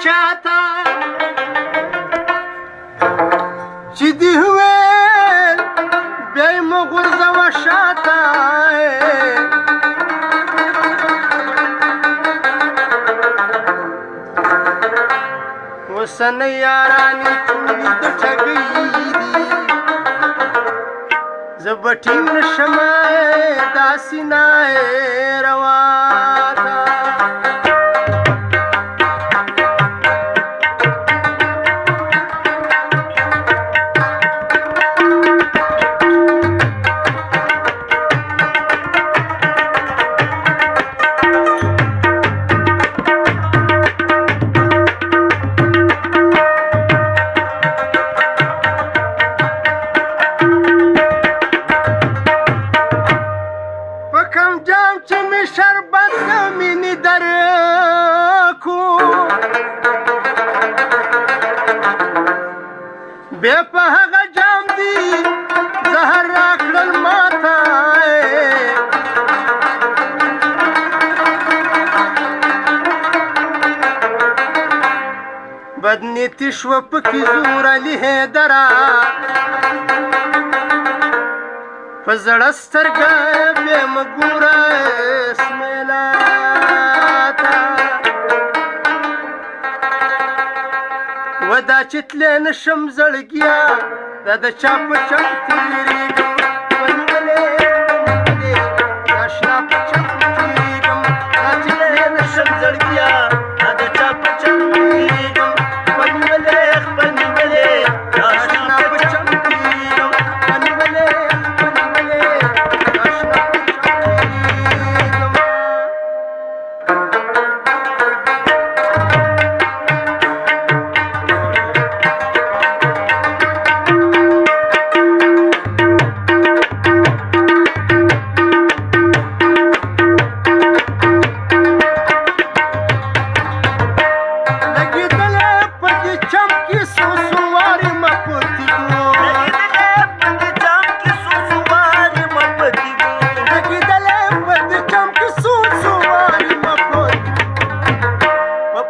چاته چې دې ویل بیا یې مه غورځوه شاته اوسنۍ یارانې ټولې د ټګۍ دي زه به ټینګ نه شمه دا سینه روانه چې می شربت د مینې درکو بیا په هغه جام دي زهر راکړل ماته بدنیتي شوه پکې زور علي حیدره په زړه سترګه بیا مه ګوره اسماعیله ته و دا چې تللی نه شم زړګیه دا د چا په چم تېرېږم ونیولې دا اشنا په چم تېرېږم دا چې تللی نه شم زړګیه دا د چا په چم تېرېږم ونیولې خپل نیولې دا اشنا په چم تېرېږم ونیولې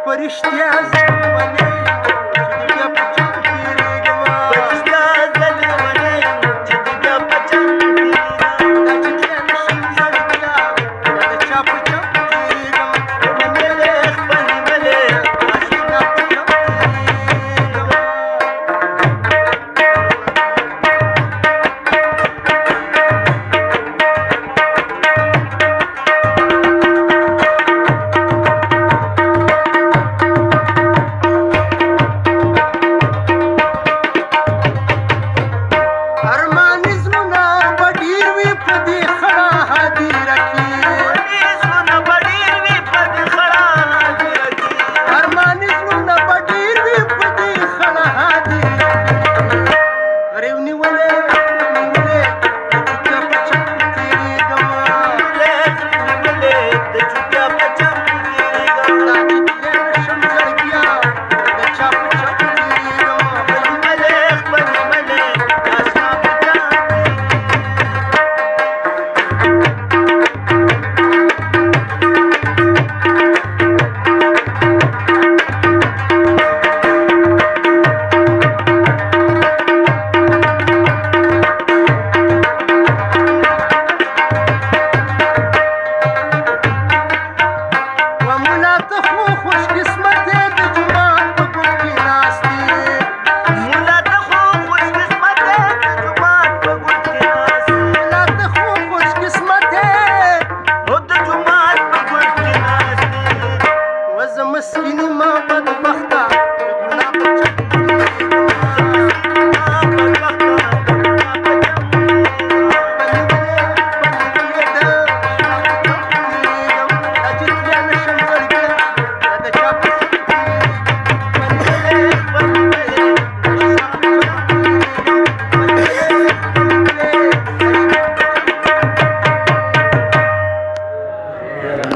ಪರಿಷ್ಟ್ಯ